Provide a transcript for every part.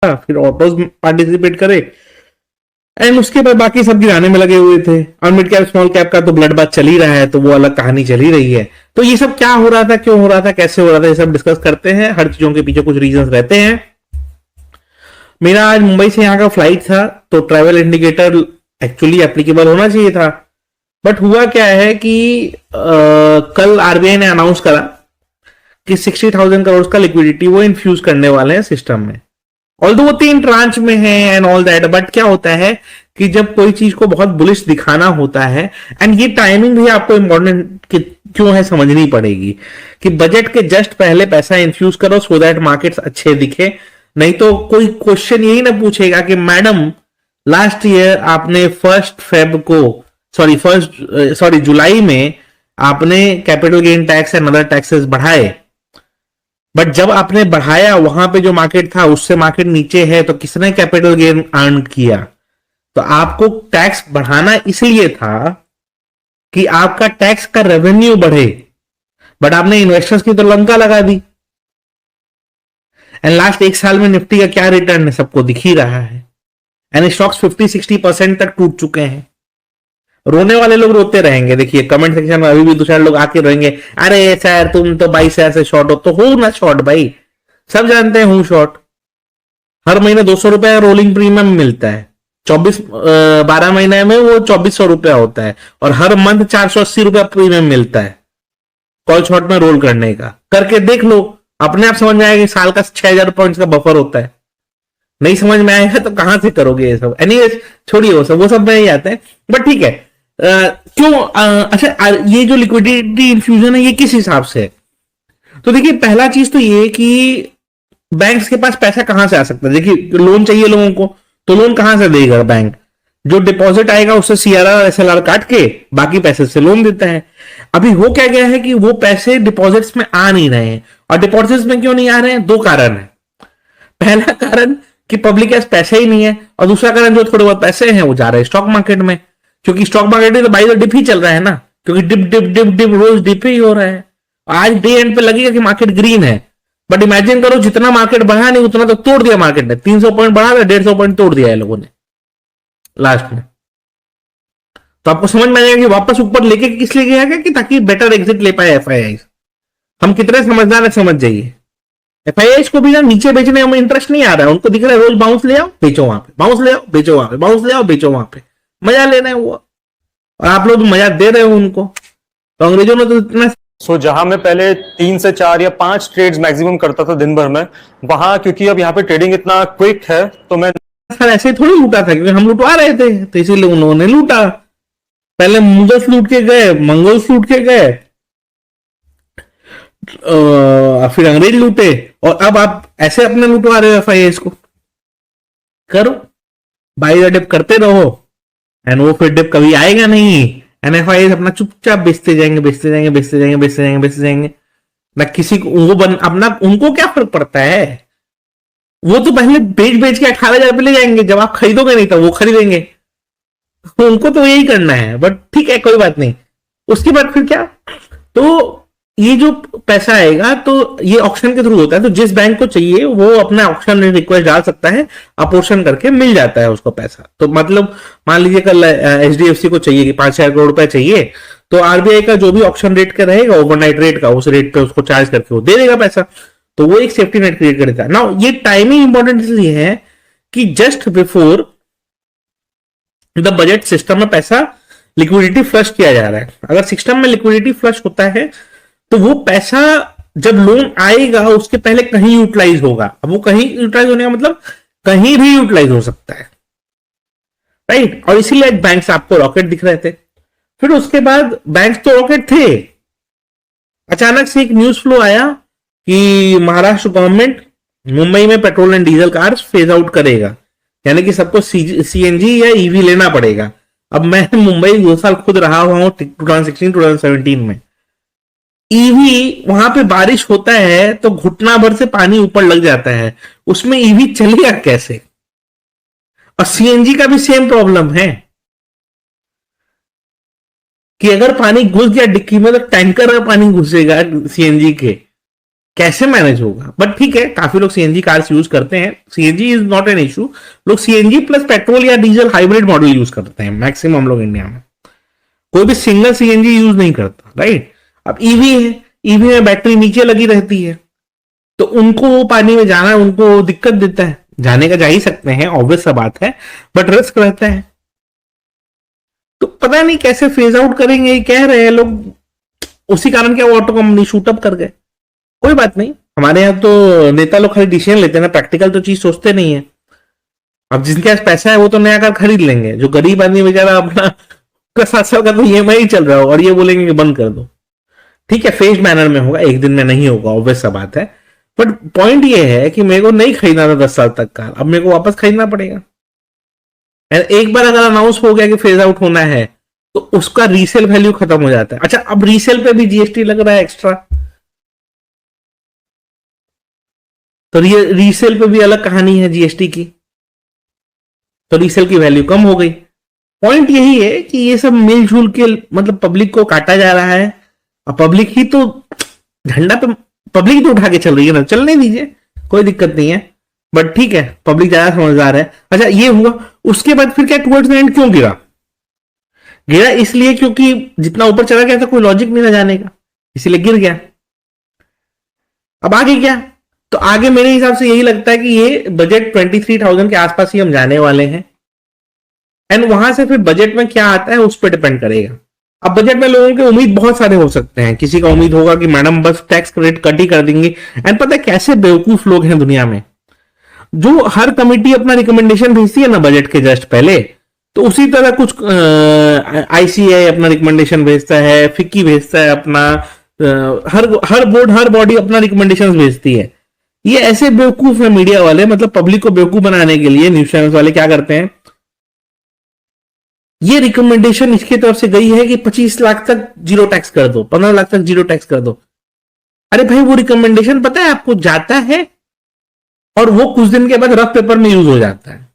फिर autos participate करे, and उसके बाद बाकी सब गिराने में लगे हुए थे। और मिड कैप स्मॉल कैप का तो ब्लड बात चल ही रहा है, तो वो अलग कहानी चल ही रही है। तो ये सब क्या हो रहा था, क्यों हो रहा था, कैसे हो रहा था, ये सब डिस्कस करते हैं। हर चीजों के पीछे कुछ रीजंस रहते हैं। मेरा आज मुंबई से यहाँ का फ्लाइट था, तो ट्रैवल इंडिकेटर एक्चुअली एप्लीकेबल होना चाहिए था। बट हुआ क्या है कि कल आरबीआई ने अनाउंस करा कि 60,000 करोड़ का लिक्विडिटी वो इन्फ्यूज करने वाले हैं सिस्टम में। ऑल्दो वो 3 ट्रांच में है एंड ऑल दैट, बट क्या होता है कि जब कोई चीज को बहुत बुलिश दिखाना होता है, एंड ये टाइमिंग भी आपको इंपॉर्टेंट क्यों है समझनी पड़ेगी कि बजट के जस्ट पहले पैसा इन्फ्यूज करो सो दैट मार्केट्स अच्छे दिखे। नहीं तो कोई क्वेश्चन यही ना पूछेगा कि मैडम लास्ट ईयर आपने फर्स्ट जुलाई में आपने capital gain tax and other taxes बढ़ाए, बट जब आपने बढ़ाया वहां पे जो मार्केट था उससे मार्केट नीचे है, तो किसने कैपिटल गेन अर्न किया? तो आपको टैक्स बढ़ाना इसलिए था कि आपका टैक्स का रेवेन्यू बढ़े, बट आपने इन्वेस्टर्स की तो लंका लगा दी। एंड लास्ट 1 साल में निफ्टी का क्या रिटर्न है सबको दिख ही रहा है, एंड स्टॉक्स 50-60% तक टूट चुके हैं। रोने वाले लोग रोते रहेंगे। देखिए कमेंट सेक्शन में अभी भी 2-4 लोग आके रोएंगे, अरे सर तुम तो 22,000 से शॉर्ट हो। तो हो ना शॉर्ट भाई, सब जानते हैं हूं शॉर्ट। हर महीने 200 रुपए रोलिंग प्रीमियम मिलता है, 12 महीने में वो 2400 रुपया होता है, और हर मंथ 480 रुपया प्रीमियम मिलता है कॉल शॉर्ट में रोल करने का। करके देख लो, अपने आप समझ में आएगा कि साल का 6,000 पॉइंट्स का बफर होता है। नहीं समझ में आएगा तो कहां से करोगे ये सब। एनीवेज छोड़िए वो सब में ही आते हैं, बट ठीक है। क्यों अच्छा ये जो लिक्विडिटी इन्फ्यूजन है ये किस हिसाब से है? तो देखिए पहला चीज तो ये कि बैंक्स के पास पैसा कहां से आ सकता है। देखिए लोन चाहिए लोगों को, तो लोन कहां से देगा बैंक? जो डिपॉजिट आएगा उससे सीआरआर एसएलआर काट के बाकी पैसे से लोन देता है। अभी हो क्या गया है कि वो पैसे डिपॉजिट्स में आ नहीं रहे हैं। और डिपॉजिट्स में क्यों नहीं आ रहे हैं? 2 कारण है। पहला कारण कि पब्लिक के पास पैसे ही नहीं है, और दूसरा कारण जो थोड़े बहुत पैसे हैं वो जा रहे हैं स्टॉक मार्केट में, क्योंकि स्टॉक मार्केट में तो बाई द डिप ही चल रहा है ना, क्योंकि डिप डिप डिप डिप रोज डिप ही हो रहा है। आज डे एंड पे लगेगा कि मार्केट ग्रीन है, बट इमेजिन करो जितना मार्केट बढ़ा नहीं उतना तो तोड़ दिया मार्केट ने। 300 पॉइंट बढ़ा था, 150 पॉइंट तोड़ दिया है लोगों ने लास्ट में। तो आपको समझ में आएगा कि वापस ऊपर लेके किस लिए गया कि ताकि बेटर एग्जिट ले पाए एफआईआई। हम कितने समझदार है समझ जाइए। एफआईआई को भी ना नीचे बेचने में इंटरेस्ट नहीं आ रहा है, उनको दिख रहा है रोज बाउंस ले आओ बेचो वहां पे, बाउंस ले आओ बेचो वहां पे, बाउंस ले आओ बेचो वहां पे, मजा ले रहे हैं वो, और आप लोग मजा दे रहे हो उनको। तो अंग्रेजों ने तो इतना जहां मैं पहले 3 से 4 या 5 ट्रेड्स मैक्सिमम करता था दिन भर में, वहां क्योंकि अब यहाँ पे ट्रेडिंग इतना क्विक है तो मैं सर ऐसे थोड़ी लूटा था, क्योंकि हम लुटवा रहे थे तो इसीलिए उन्होंने लूटा। पहले मुगल्स लूट के गए, मंगोल्स लूट के गए, फिर अंग्रेज लूटे, और अब आप ऐसे अपने लुटवा रहे हो एफआईआई को। करो बाई द डिप करते रहो, एंड वो फिर डिप कभी आएगा नहीं। एनएफआई अपना चुपचाप बेचते जाएंगे बेचते जाएंगे बेचते जाएंगे बेचते जाएंगे बेचते जाएंगे ना। किसी को वो अपना उनको क्या फर्क पड़ता है? वो तो पहले बेच बेच के 18,000 पे ले जाएंगे, जब आप खरीदोगे नहीं तो वो खरीदेंगे। उनको तो यही करना है, बट ठीक है कोई बात नहीं। उसके बाद फिर क्या, तो ये जो पैसा आएगा तो ये ऑक्शन के थ्रू होता है, तो जिस बैंक को चाहिए वो अपना ऑक्शन रिक्वेस्ट डाल सकता है, अपोर्शन करके मिल जाता है उसको पैसा। तो मतलब मान लीजिए कल एचडीएफसी को चाहिए कि 5,000 करोड़ रुपए चाहिए, तो आरबीआई का जो भी ऑक्शन रेट का रहेगा ओवरनाइट रेट का, उस रेट पे उसको चार्ज करके वो दे देगा पैसा। तो वो एक सेफ्टी नेट क्रिएट कर देता है ना। ये टाइमिंग इंपॉर्टेंट इसलिए है कि just before the budget system में पैसा लिक्विडिटी फ्लश किया जा रहा है। अगर सिस्टम में लिक्विडिटी फ्लश होता है तो वो पैसा जब लोन आएगा उसके पहले कहीं यूटिलाइज होगा। अब वो कहीं यूटिलाइज होने का मतलब कहीं भी यूटिलाइज हो सकता है, राइट। और इसीलिए बैंक्स आपको रॉकेट दिख रहे थे। फिर उसके बाद बैंक्स तो रॉकेट थे, अचानक से एक न्यूज फ्लो आया कि महाराष्ट्र गवर्नमेंट मुंबई में petrol and diesel cars phase out करेगा, यानी कि सबको सीएनजी या ईवी लेना पड़ेगा। अब मैं मुंबई 2 साल खुद रहा हुआ हूं 2016-2017 में। ईवी वहां पे बारिश होता है तो घुटना भर से पानी ऊपर लग जाता है, उसमें ईवी चलेगा कैसे? और सीएनजी का भी सेम प्रॉब्लम है कि अगर पानी घुस गया डिक्की में तो टैंकर में पानी घुसेगा सीएनजी के, कैसे मैनेज होगा? बट ठीक है, काफी लोग सीएनजी कार्स यूज करते हैं, CNG is not an issue. लोग सीएनजी प्लस पेट्रोल या डीजल हाइब्रिड मॉडल यूज करते हैं मैक्सिमम लोग इंडिया में, कोई भी सिंगल सीएनजी यूज नहीं करता, राइट? अब ईवी है, ईवी में बैटरी नीचे लगी रहती है, तो उनको वो पानी में जाना उनको दिक्कत देता है। जाने का जा ही सकते हैं, ऑब्वियस सा बात है, बट रिस्क रहता है। तो पता नहीं कैसे फेज आउट करेंगे, ये कह रहे हैं लोग, उसी कारण क्या वो ऑटो कंपनी शूट अप कर गए। कोई बात नहीं, हमारे यहाँ तो नेता लोग खाली डिसीजन लेते हैं ना, प्रैक्टिकल तो चीज सोचते नहीं है। अब जिनके पास पैसा है वो तो नया कार खरीद लेंगे, जो गरीब आदमी बेचारा अपना 7 साल का तो ईएमआई चल रहा हो और ये बोलेंगे कि बंद कर दो। ठीक है, फेज मैनर में होगा, एक दिन में नहीं होगा, ऑब्वियस सा बात है। बट पॉइंट ये है कि मेरे को नहीं खरीदना था 10 साल तक कार, अब मेरे को वापस खरीदना पड़ेगा। एक बार अगर अनाउंस हो गया कि फेज आउट होना है तो उसका रीसेल वैल्यू खत्म हो जाता है। अच्छा, अब रीसेल पे भी जीएसटी लग रहा है एक्स्ट्रा, तो रीसेल पे भी अलग कहानी है जीएसटी की, तो रीसेल की वैल्यू कम हो गई। पॉइंट यही है कि ये सब मिलजुल के मतलब पब्लिक को काटा जा रहा है, और पब्लिक ही तो झंडा पे, पब्लिक तो उठा के चल रही है ना, चलने दीजिए, कोई दिक्कत नहीं है। बट ठीक है, पब्लिक ज्यादा समझदार है। अच्छा, ये हुआ, उसके बाद फिर क्या टुवर्ड्स द एंड क्यों गिरा? गिरा इसलिए क्योंकि जितना ऊपर चला गया था कोई लॉजिक नहीं था जाने का, इसीलिए गिर गया। अब आगे क्या? तो आगे मेरे हिसाब से यही लगता है कि ये बजट 23,000 के आसपास ही हम जाने वाले हैं, एंड वहां से फिर बजट में क्या आता है उस पर डिपेंड करेगा। अब बजट में लोगों के उम्मीद बहुत सारे हो सकते हैं। किसी का उम्मीद होगा कि मैडम बस टैक्स क्रेडिट कट ही कर देंगी, एंड पता है कैसे बेवकूफ लोग हैं दुनिया में, जो हर कमेटी अपना रिकमेंडेशन भेजती है ना बजट के जस्ट पहले, तो उसी तरह कुछ आईसीआई अपना रिकमेंडेशन भेजता है, फिक्की भेजता है अपना, हर बोर्ड हर बॉडी अपना रिकमेंडेशन भेजती है। ये ऐसे बेवकूफ है मीडिया वाले, मतलब पब्लिक को बेवकूफ बनाने के लिए न्यूज चैनल वाले क्या करते हैं, ये रिकमेंडेशन इसकी तरफ से गई है कि 25 लाख तक जीरो टैक्स कर दो, 15 लाख तक जीरो टैक्स कर दो। अरे भाई, वो रिकमेंडेशन पता है आपको जाता है और वो कुछ दिन के बाद रफ पेपर में यूज हो जाता है।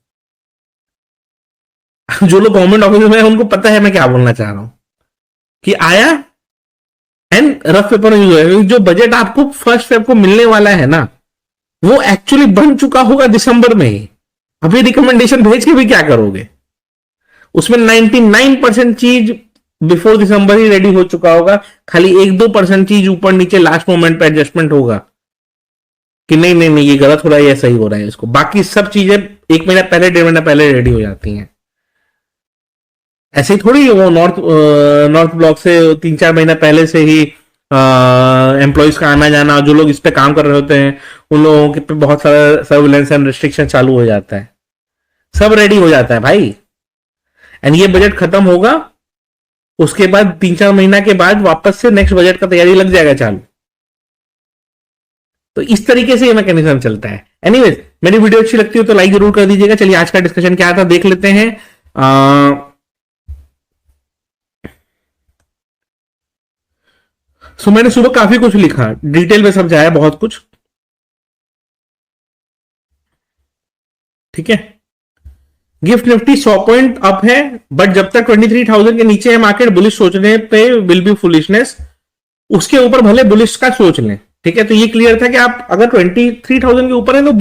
जो लोग गवर्नमेंट ऑफिस में है उनको पता है मैं क्या बोलना चाह रहा हूं, कि आया एंड रफ पेपर में यूज हो। जो बजट आपको 1 फेब को मिलने वाला है ना, वो एक्चुअली बन चुका होगा दिसंबर में ही। अभी रिकमेंडेशन भेज के भी क्या करोगे? उसमें 99% चीज बिफोर दिसंबर ही रेडी हो चुका होगा, खाली 1-2% चीज ऊपर नीचे लास्ट मोमेंट पे एडजस्टमेंट होगा कि नहीं नहीं नहीं ये गलत हो रहा है या सही हो रहा है इसको। बाकी सब चीजें 1 महीना पहले 1.5 महीना पहले रेडी हो जाती हैं। ऐसे ही थोड़ी वो नॉर्थ ब्लॉक से 3-4 महीना पहले से ही एम्प्लॉइज का आना जाना, जो लोग इस पे काम कर रहे होते हैं उन लोगों के पे बहुत सारा सर्विलेंस एंड रिस्ट्रिक्शन चालू हो जाता है, सब रेडी हो जाता है भाई। एंड ये बजट खत्म होगा, उसके बाद 3-4 महीना के बाद वापस से नेक्स्ट बजट का तैयारी लग जाएगा चालू। तो इस तरीके से ये मैकेनिज्म चलता है। एनीवेज, मेरी वीडियो अच्छी लगती हो तो लाइक जरूर कर दीजिएगा। चलिए आज का डिस्कशन क्या था देख लेते हैं। सो मैंने सुबह काफी कुछ लिखा, डिटेल में समझाया बहुत कुछ, ठीक है। गिफ्ट निफ्टी 100 पॉइंट अप है, बट जब तक 23,000 के नीचे है मार्केट, बुलिश सोचने पे विल बी फुलिशनेस। उसके ऊपर भले बुलिश का सोच लें, ठीक है। तो ये क्लियर था कि आप अगर 23,000 के ऊपर है तो